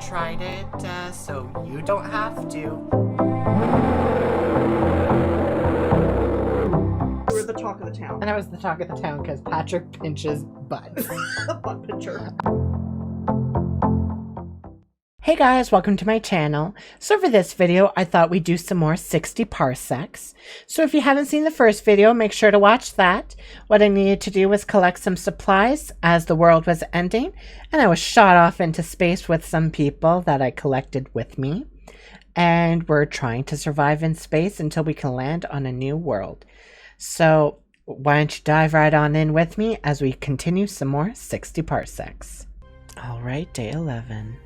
tried it, so you don't have to. You were the talk of the town. And I was the talk of the town because Patrick pinches butts. Butt pincher. Hey guys, welcome to my channel. So for this video, I thought we'd do some more 60 parsecs. So if you haven't seen the first video, make sure to watch that. What I needed to do was collect some supplies as the world was ending, and I was shot off into space with some people that I collected with me. And we're trying to survive in space until we can land on a new world. So why don't you dive right on in with me as we continue some more 60 parsecs. All right, day 11.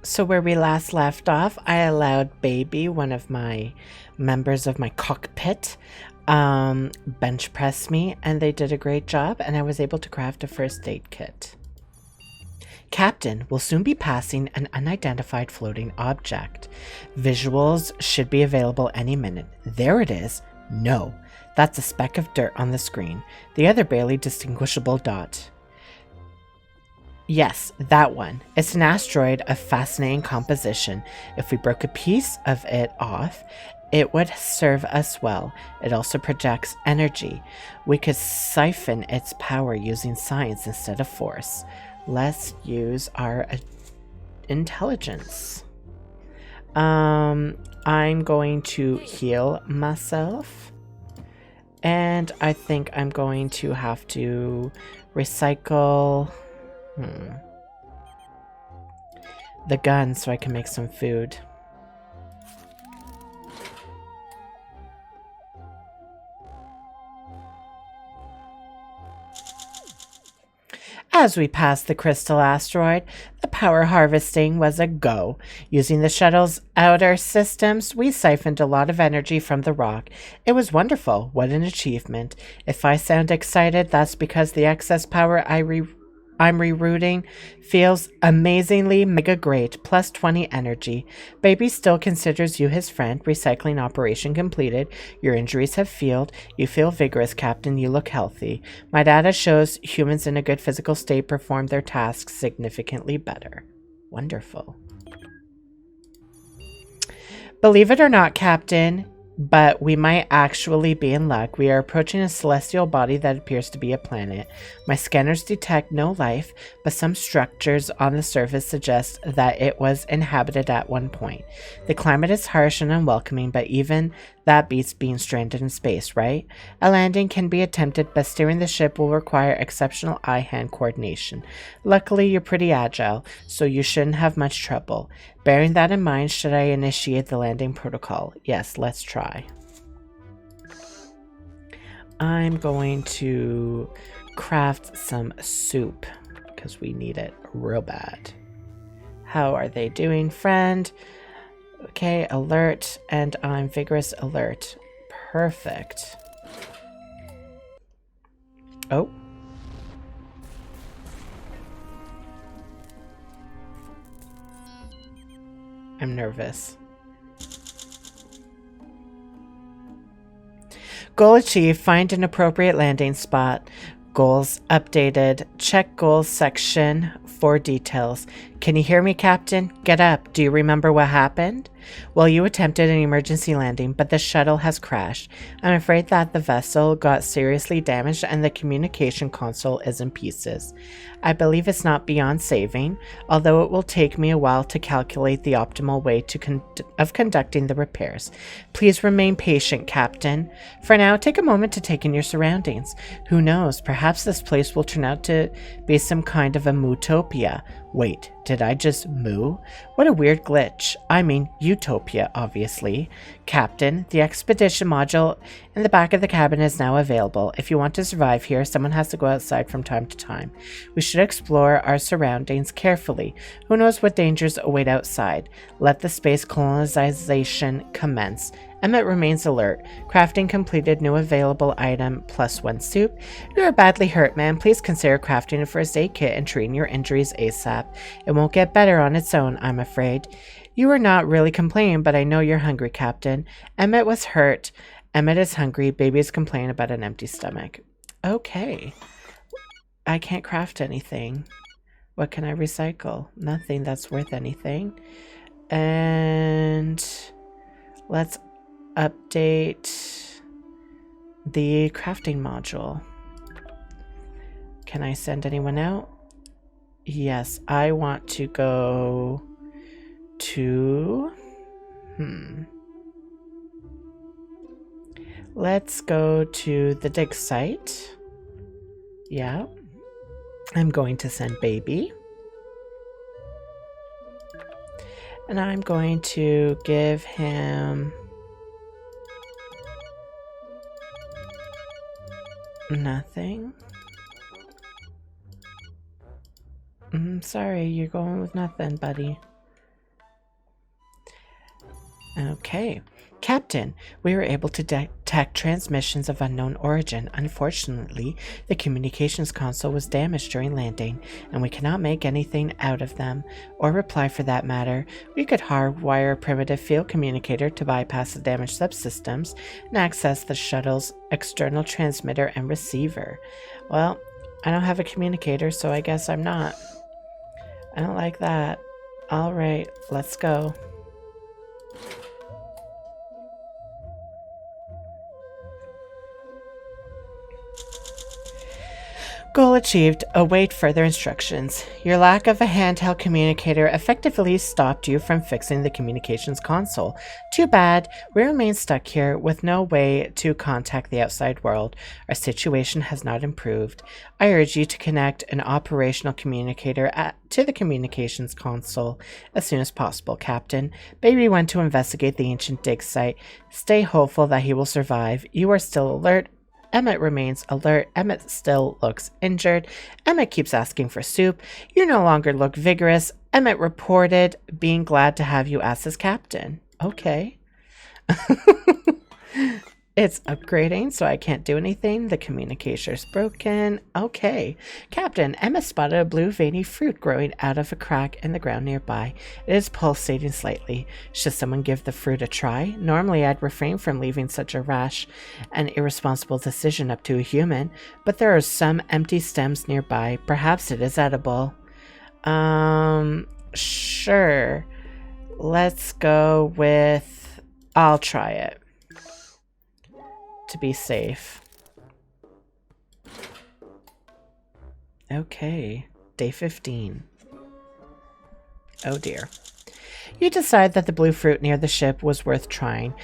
So where we last left off, I allowed Baby, one of my members of my cockpit, bench press me, and they did a great job, and I was able to craft a first aid kit. Captain will soon be passing an unidentified floating object. Visuals should be available any minute. There it is. No, that's a speck of dirt on the screen. The other barely distinguishable dot. Yes, that one. It's an asteroid of fascinating composition. If we broke a piece of it off, it would serve us well. It also projects energy. We could siphon its power using science instead of force. Let's use our intelligence. I'm going to heal myself. And I think I'm going to have to recycle the gun so I can make some food. As we passed the crystal asteroid, the power harvesting was a go. Using the shuttle's outer systems, we siphoned a lot of energy from the rock. It was wonderful. What an achievement. If I sound excited, that's because the excess power I'm rerouting feels amazingly mega great, plus 20 energy. Baby still considers you his friend. Recycling operation completed. Your injuries have healed. You feel vigorous, Captain. You look healthy. My data shows humans in a good physical state perform their tasks significantly better. Wonderful. Believe it or not, Captain, but we might actually be in luck. We are approaching a celestial body that appears to be a planet. My scanners detect no life, but some structures on the surface suggest that it was inhabited at one point. The climate is harsh and unwelcoming, but even that beats being stranded in space, right? A landing can be attempted, but steering the ship will require exceptional eye-hand coordination. Luckily, you're pretty agile, so you shouldn't have much trouble. Bearing that in mind, should I initiate the landing protocol? Yes, let's try. I'm going to craft some soup because we need it real bad. How are they doing, friend? Okay, alert, and I'm vigorous alert. Perfect. Oh. I'm nervous. Goal achieved. Find an appropriate landing spot. Goals updated. Check goals section for details. Can you hear me, Captain? Get up. Do you remember what happened? Well, you attempted an emergency landing, but the shuttle has crashed. I'm afraid that the vessel got seriously damaged and the communication console is in pieces. I believe it's not beyond saving, although it will take me a while to calculate the optimal way of conducting the repairs. Please remain patient, Captain. For now, take a moment to take in your surroundings. Who knows, perhaps this place will turn out to be some kind of a mootopia. Wait, did I just moo? What a weird glitch. I mean, utopia, obviously. Captain, the expedition module in the back of the cabin is now available. If you want to survive here, someone has to go outside from time to time. We should explore our surroundings carefully. Who knows what dangers await outside? Let the space colonization commence. Emmett remains alert. Crafting completed. New available item +1 soup. You are badly hurt, man. Please consider crafting a first aid kit and treating your injuries ASAP. It won't get better on its own, I'm afraid. You are not really complaining, but I know you're hungry, Captain. Emmett was hurt. Emmett is hungry. Baby is complaining about an empty stomach. Okay. I can't craft anything. What can I recycle? Nothing that's worth anything. And let's update the crafting module. Can I send anyone out? Yes, I want to go to... Let's go to the dig site. Yeah. I'm going to send baby. And I'm going to give him... nothing. Sorry, you're going with nothing, buddy. Okay. Captain, we were able to detect transmissions of unknown origin. Unfortunately, the communications console was damaged during landing, and we cannot make anything out of them, or reply for that matter. We could hardwire a primitive field communicator to bypass the damaged subsystems and access the shuttle's external transmitter and receiver. Well, I don't have a communicator, so I guess I'm not. I don't like that. Alright, let's go. Goal achieved. Await further instructions. Your lack of a handheld communicator effectively stopped you from fixing the communications console. Too bad. We remain stuck here with no way to contact the outside world. Our situation has not improved. I urge you to connect an operational communicator to the communications console as soon as possible, Captain. Baby went to investigate the ancient dig site. Stay hopeful that he will survive. You are still alert. Emmett remains alert. Emmett still looks injured. Emmett keeps asking for soup. You no longer look vigorous. Emmett reported being glad to have you as his captain. Okay. It's upgrading, so I can't do anything. The communicator's broken. Okay. Captain, Emmett spotted a blue veiny fruit growing out of a crack in the ground nearby. It is pulsating slightly. Should someone give the fruit a try? Normally, I'd refrain from leaving such a rash and irresponsible decision up to a human, but there are some empty stems nearby. Perhaps it is edible. Sure. Let's go with... I'll try it. To be safe. Okay, day 15. Oh dear. You decide that the blue fruit near the ship was worth trying.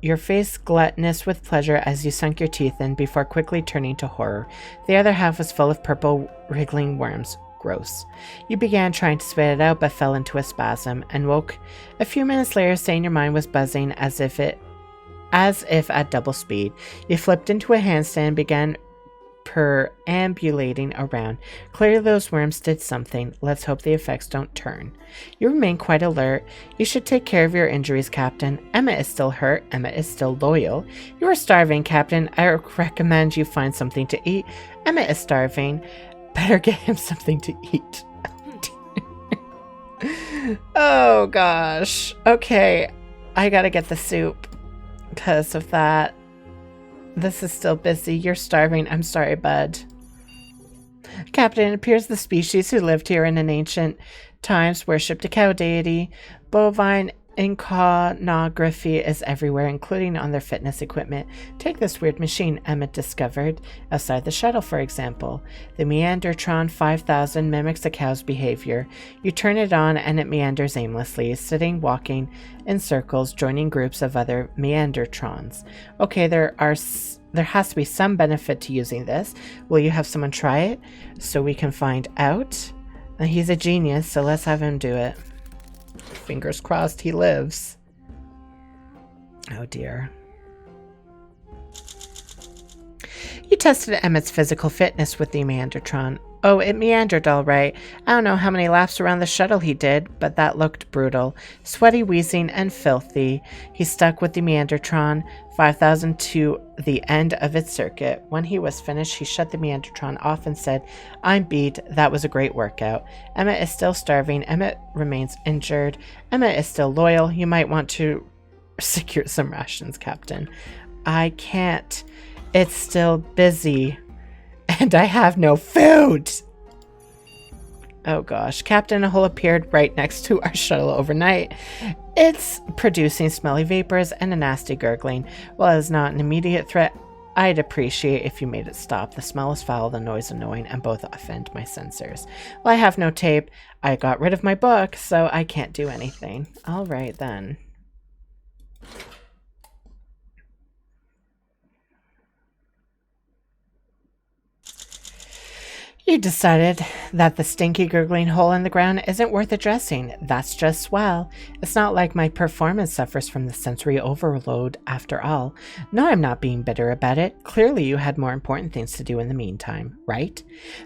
Your face gluttonous with pleasure as you sunk your teeth in before quickly turning to horror. The other half was full of purple wriggling worms. Gross. You began trying to spit it out but fell into a spasm and woke a few minutes later saying your mind was buzzing as if at double speed. You flipped into a handstand and began perambulating around. Clearly those worms did something. Let's hope the effects don't turn. You remain quite alert. You should take care of your injuries, Captain. Emmett is still hurt. Emmett is still loyal. You are starving, Captain. I recommend you find something to eat. Emmett is starving. Better get him something to eat. Oh gosh. Okay. I gotta get the soup. Because of that. This is still busy. You're starving. I'm sorry, bud. Captain, it appears the species who lived here in an ancient times worshipped a cow deity. Bovine iconography is everywhere, including on their fitness equipment. Take this weird machine Emmett discovered outside the shuttle, for example. The Meandertron 5000 mimics a cow's behavior. You turn it on and it meanders aimlessly, sitting, walking in circles, joining groups of other Meandertrons. Okay, there has to be some benefit to using this. Will you have someone try it so we can find out? He's a genius, so let's have him do it. Fingers crossed he lives. Oh dear. You tested Emmett's physical fitness with the Meandertron. Oh, it meandered all right. I don't know how many laps around the shuttle he did, but that looked brutal. Sweaty, wheezing, and filthy. He stuck with the Meandertron 5000 to the end of its circuit. When he was finished, he shut the Meandertron off and said, I'm beat. That was a great workout. Emmett is still starving. Emmett remains injured. Emmett is still loyal. You might want to secure some rations, Captain. I can't. It's still busy. And I have no food. Oh gosh, Captain, a hole appeared right next to our shuttle overnight. It's producing smelly vapors and a nasty gurgling. While it's not an immediate threat, I'd appreciate if you made it stop. The smell is foul, the noise annoying, and both offend my sensors. Well, I have no tape. I got rid of my book, so I can't do anything. All right, then. You decided that the stinky gurgling hole in the ground isn't worth addressing. That's just swell. It's not like my performance suffers from the sensory overload after all. No, I'm not being bitter about it. Clearly you had more important things to do in the meantime, right?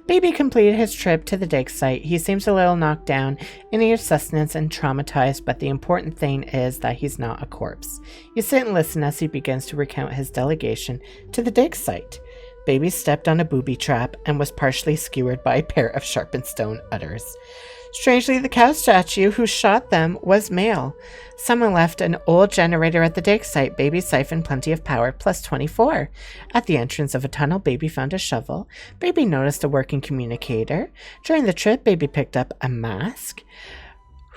Baby completed his trip to the dig site. He seems a little knocked down, in need of sustenance and traumatized, but the important thing is that he's not a corpse. You sit and listen as he begins to recount his delegation to the dig site. Baby stepped on a booby trap and was partially skewered by a pair of sharpened stone udders. Strangely, the cow statue who shot them was male. Someone left an old generator at the dig site. Baby siphoned plenty of power, plus 24. At the entrance of a tunnel, Baby found a shovel. Baby noticed a working communicator. During the trip, Baby picked up a mask.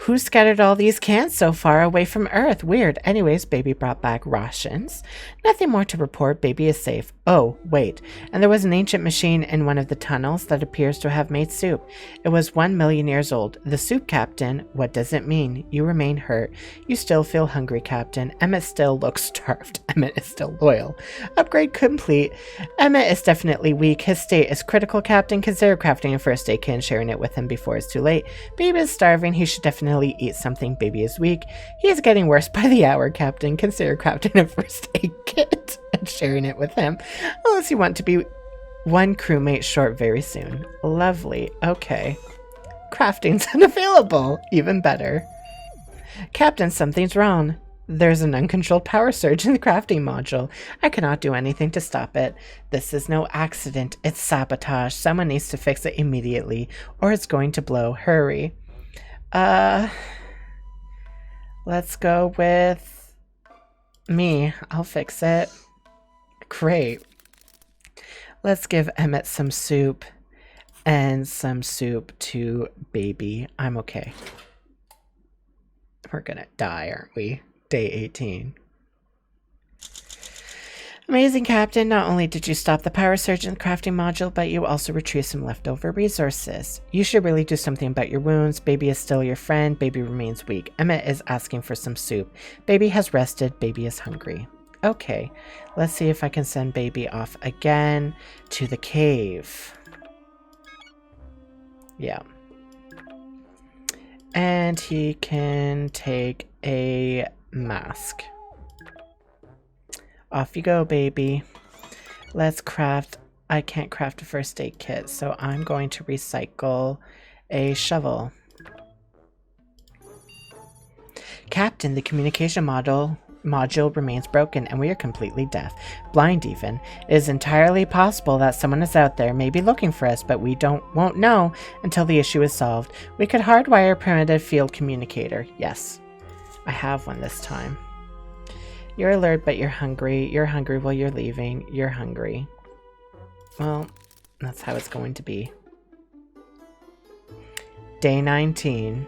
Who scattered all these cans so far away from Earth? Weird. Anyways, Baby brought back rations. Nothing more to report. Baby is safe. Oh, wait. And there was an ancient machine in one of the tunnels that appears to have made soup. It was 1 million years old. The soup, Captain. What does it mean? You remain hurt. You still feel hungry, Captain. Emmett still looks starved. Emmett is still loyal. Upgrade complete. Emmett is definitely weak. His state is critical, Captain. Consider crafting a first aid kit and sharing it with him before it's too late. Baby is starving. He should definitely eat something. Baby is weak. He is getting worse by the hour, Captain. Consider crafting a first aid kit and sharing it with him. Unless you want to be one crewmate short very soon. Lovely. Okay. Crafting's unavailable. Even better. Captain, something's wrong. There's an uncontrolled power surge in the crafting module. I cannot do anything to stop it. This is no accident. It's sabotage. Someone needs to fix it immediately, or it's going to blow. Hurry. Let's go with me. I'll fix it. Great. Let's give Emmett some soup and some soup to Baby. I'm okay. We're gonna die, aren't we? Day 18. Amazing, Captain. Not only did you stop the power surge in the crafting module, but you also retrieved some leftover resources. You should really do something about your wounds. Baby is still your friend. Baby remains weak. Emmett is asking for some soup. Baby has rested. Baby is hungry. Okay, let's see if I can send Baby off again to the cave. Yeah. And he can take a mask. Off you go, Baby. Let's craft. I can't craft a first aid kit, so I'm going to recycle a shovel. Captain, the communication module remains broken and we are completely deaf. Blind even. It is entirely possible that someone is out there, maybe looking for us, but we won't know until the issue is solved. We could hardwire a primitive field communicator. Yes. I have one this time. You're alert, but you're hungry. You're hungry while you're leaving. You're hungry. Well, that's how it's going to be. Day 19.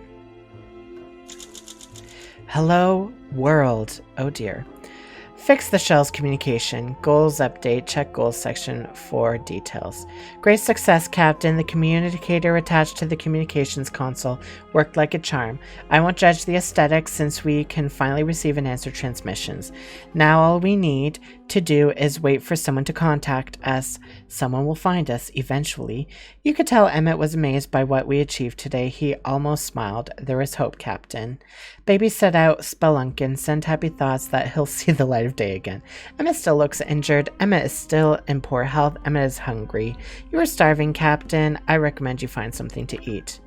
Hello, world. Oh dear. Fix the shell's communication. Goals update. Check goals section for details. Great success, Captain. The communicator attached to the communications console worked like a charm. I won't judge the aesthetics since we can finally receive and answer transmissions. Now all we need to do is wait for someone to contact us. Someone will find us eventually. You could tell Emmett was amazed by what we achieved today. He almost smiled. There is hope, Captain. Baby set out spelunking, send happy thoughts that he'll see the light of day again. Emmett still looks injured. Emmett is still in poor health. Emmett is hungry. You are starving, Captain. I recommend you find something to eat.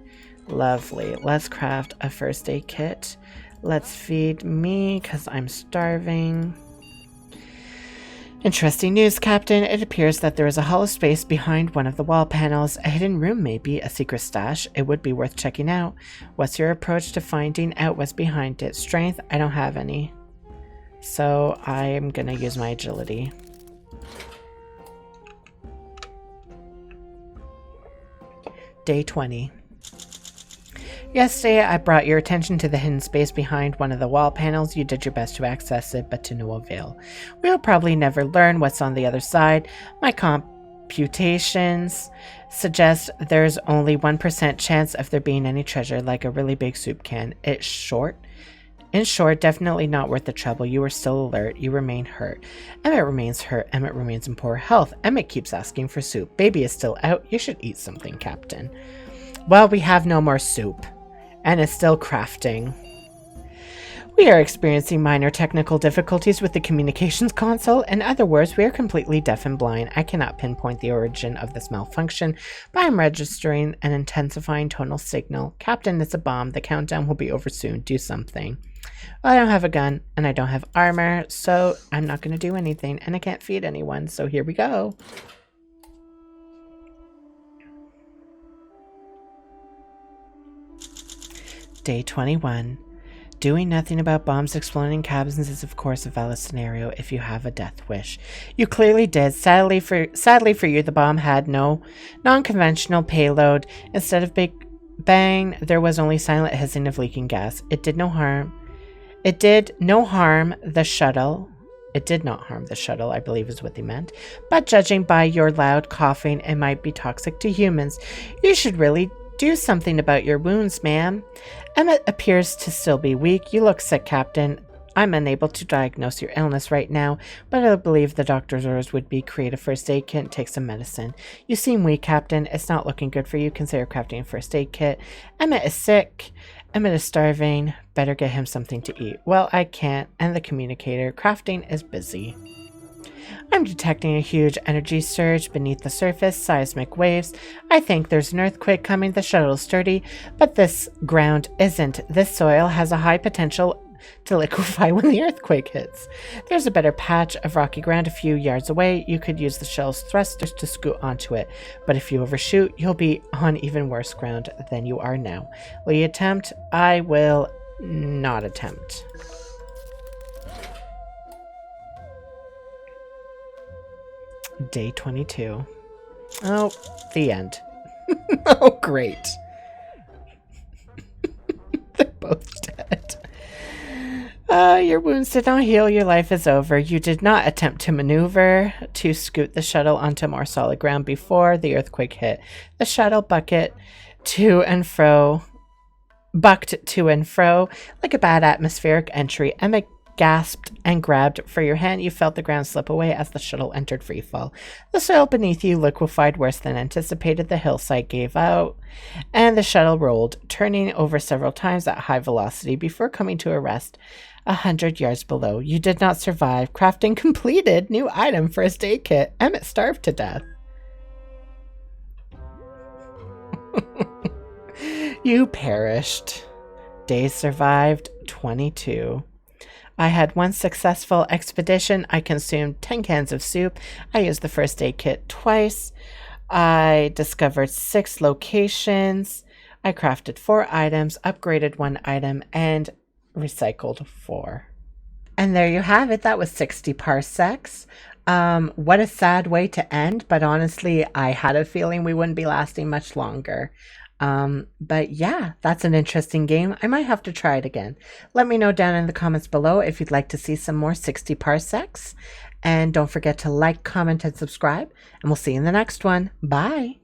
Lovely. Let's craft a first aid kit. Let's feed me because I'm starving. Interesting news, Captain. It appears that there is a hollow space behind one of the wall panels. A hidden room, maybe a secret stash. It would be worth checking out. What's your approach to finding out what's behind it? Strength? I don't have any. So I'm gonna use my agility. Day 20. Yesterday, I brought your attention to the hidden space behind one of the wall panels. You did your best to access it, but to no avail. We'll probably never learn what's on the other side. My computations suggest there's only 1% chance of there being any treasure, like a really big soup can. In short, definitely not worth the trouble. You are still alert. You remain hurt. Emmett remains hurt. Emmett remains in poor health. Emmett keeps asking for soup. Baby is still out. You should eat something, Captain. Well, we have no more soup. And is still crafting. We are experiencing minor technical difficulties with the communications console. In other words, we are completely deaf and blind. I cannot pinpoint the origin of this malfunction, but I'm registering an intensifying tonal signal. Captain, it's a bomb. The countdown will be over soon. Do something. Well, I don't have a gun, and I don't have armor, so I'm not going to do anything, and I can't feed anyone, so here we go. Day 21. Doing nothing about bombs exploding in cabins is of course a valid scenario if you have a death wish. You clearly did. Sadly for you, the bomb had no non-conventional payload. Instead of big bang, there was only silent hissing of leaking gas. It did not harm the shuttle. It did not harm the shuttle, I believe is what they meant. But judging by your loud coughing, it might be toxic to humans. You should really do something about your wounds, ma'am. Emmett appears to still be weak. You look sick, Captain. I'm unable to diagnose your illness right now, but I believe the doctor's orders would be create a first aid kit and take some medicine. You seem weak, Captain. It's not looking good for you. Consider crafting a first aid kit. Emmett is sick. Emmett is starving. Better get him something to eat. Well, I can't. And the communicator. Crafting is busy. I'm detecting a huge energy surge beneath the surface, seismic waves. I think there's an earthquake coming. The shuttle is sturdy, but this ground isn't. This soil has a high potential to liquefy when the earthquake hits. There's a better patch of rocky ground a few yards away. You could use the shuttle's thrusters to scoot onto it, but if you overshoot, you'll be on even worse ground than you are now. Will you attempt? I will not attempt. Day 22. Oh, the end. Oh, great. They're both dead. Your wounds did not heal. Your life is over. You did not attempt to maneuver to scoot the shuttle onto more solid ground before the earthquake hit. The shuttle bucked to and fro like a bad atmospheric entry. Emma gasped and grabbed for your hand. You felt the ground slip away as the shuttle entered freefall. The soil beneath you liquefied worse than anticipated. The hillside gave out, and the shuttle rolled, turning over several times at high velocity before coming to a rest 100 yards below. You did not survive. Crafting completed. New item, first aid kit. Emmett starved to death. You perished. Days survived 22. I had one successful expedition. I consumed 10 cans of soup. I used the first aid kit twice. I discovered 6 locations. I crafted 4 items, upgraded 1 item, and recycled 4. And there you have it. That was 60 parsecs. What a sad way to end, but honestly, I had a feeling we wouldn't be lasting much longer. But yeah, that's an interesting game. I might have to try it again. Let me know down in the comments below if you'd like to see some more 60 parsecs. And don't forget to like, comment, and subscribe. And we'll see you in the next one. Bye.